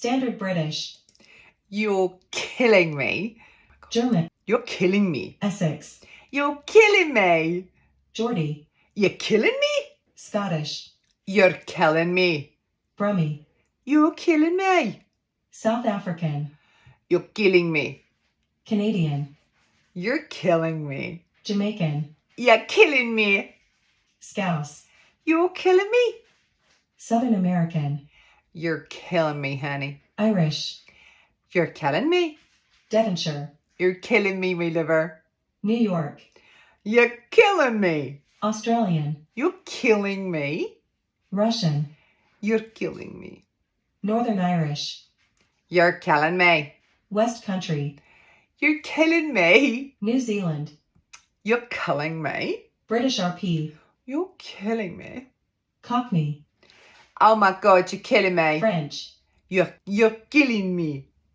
Standard British. You're killing me. German. You're killing me. Essex. You're killing me. Geordie. You're killing me. Scottish. You're killing me. Brummie. You're killing me. South African. You're killing me. Canadian. You're killing me. Jamaican. You're killing me. Scouse. You're killing me. Southern American. You're killing me, honey. Irish. You're killing me. Devonshire. You're killing me, my liver. New York. You're killing me. Australian. You're killing me. Russian. You're killing me. Northern Irish. You're killing me. West Country. You're killing me. New Zealand. You're killing me. British RP. You're killing me. Cockney. Oh my God, you're killing me. French. You're killing me.